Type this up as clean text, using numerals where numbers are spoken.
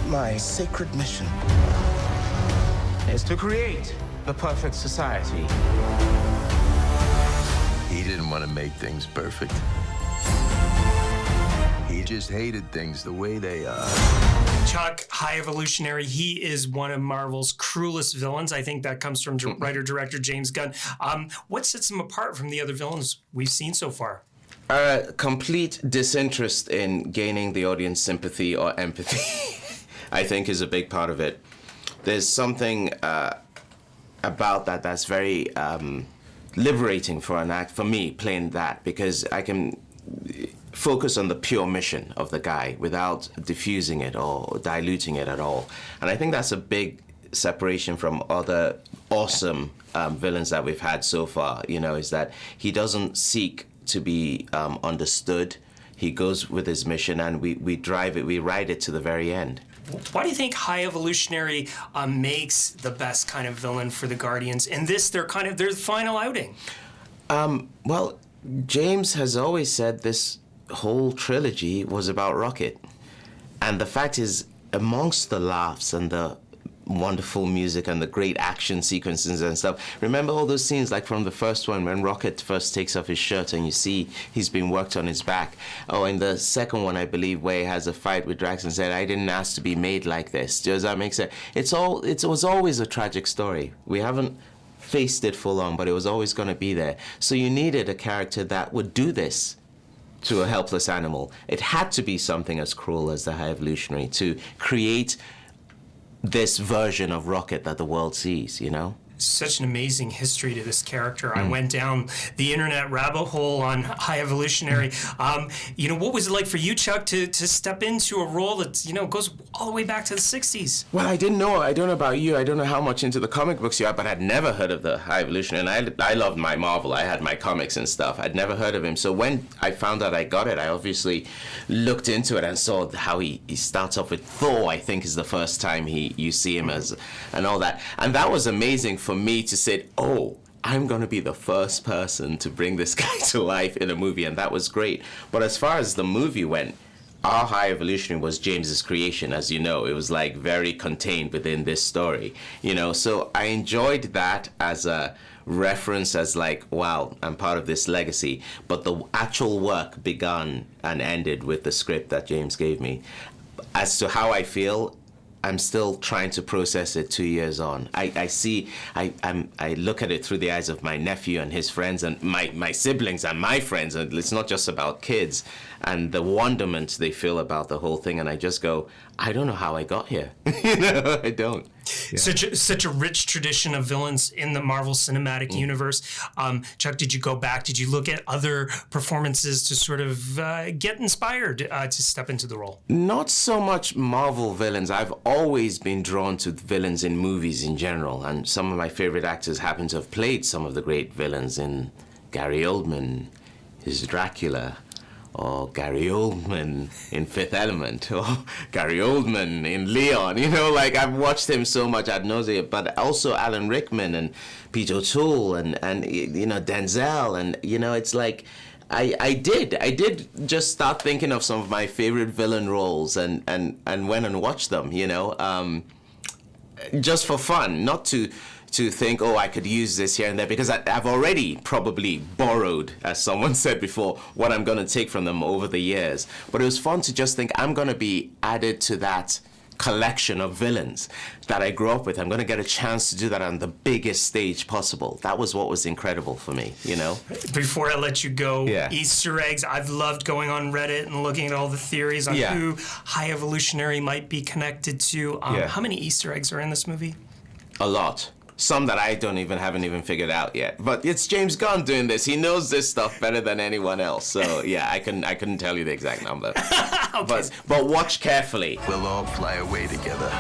My sacred mission is to create the perfect society. He didn't want to make things perfect. He just hated things the way they are. Chuck, High Evolutionary, he is one of Marvel's cruelest villains. I think that comes from writer-director James Gunn. What sets him apart from the other villains we've seen so far? Complete disinterest in gaining the audience sympathy or empathy, I think, is a big part of it. There's something about that that's very liberating for an act, for me, playing that, because I can focus on the pure mission of the guy without diffusing it or diluting it at all. And I think that's a big separation from other awesome villains that we've had so far, you know, is that he doesn't seek to be understood. He goes with his mission, and we drive it, we ride it to the very end. Why do you think High Evolutionary makes the best kind of villain for the Guardians? In this, they're their final outing. Well, James has always said this whole trilogy was about Rocket. And the fact is, amongst the laughs and the wonderful music and the great action sequences and stuff, remember all those scenes like from the first one when Rocket first takes off his shirt and you see he's been worked on his back? Oh, in the second one, I believe, where he has a fight with Drax and said, I didn't ask to be made like this. Does that make sense? It was always a tragic story. We haven't faced it full on, but it was always going to be there. So you needed a character that would do this to a helpless animal. It had to be something as cruel as the High Evolutionary to create this version of Rocket that the world sees, you know? Such an amazing history to this character. I went down the internet rabbit hole on High Evolutionary. You know, what was it like for you, Chuck, to step into a role that, you know, goes all the way back to the 60s? Well, I didn't know. I don't know about you. I don't know how much into the comic books you are, but I'd never heard of the High Evolutionary. And I loved my Marvel. I had my comics and stuff. I'd never heard of him. So when I found out I got it, I obviously looked into it and saw how he starts off with Thor, I think is the first time you see him as, and all that. And that was amazing for me to say, oh, I'm going to be the first person to bring this guy to life in a movie, and that was great. But as far as the movie went, our High Evolutionary was James's creation, as you know. It was like very contained within this story, you know. So I enjoyed that as a reference, as like, wow, I'm part of this legacy. But the actual work began and ended with the script that James gave me. As to how I feel, I'm still trying to process it 2 years on. I look at it through the eyes of my nephew and his friends and my siblings and my friends, and it's not just about kids, and the wonderment they feel about the whole thing, and I just go, I don't know how I got here. You know, I don't. Yeah. Such a rich tradition of villains in the Marvel Cinematic Universe. Chuck, did you go back? Did you look at other performances to sort of get inspired to step into the role? Not so much Marvel villains. I've always been drawn to villains in movies in general, and some of my favorite actors happen to have played some of the great villains in Gary Oldman, his Dracula, or Gary Oldman in Fifth Element, or Gary Oldman in Leon. You know, like, I've watched him so much ad nauseam, but also Alan Rickman and Pete O'Toole and you know, Daniell, and, you know, it's like, I did just start thinking of some of my favorite villain roles and went and watched them, you know, just for fun, not to think, oh, I could use this here and there, because I've already probably borrowed, as someone said before, what I'm going to take from them over the years. But it was fun to just think, I'm going to be added to that collection of villains that I grew up with. I'm going to get a chance to do that on the biggest stage possible. That was what was incredible for me, you know? Before I let you go, yeah. Easter eggs. I've loved going on Reddit and looking at all the theories on who High Evolutionary might be connected to. How many Easter eggs are in this movie? A lot. Some that I haven't even figured out yet. But it's James Gunn doing this. He knows this stuff better than anyone else. So yeah, I couldn't tell you the exact number. Okay. But watch carefully. We'll all fly away together.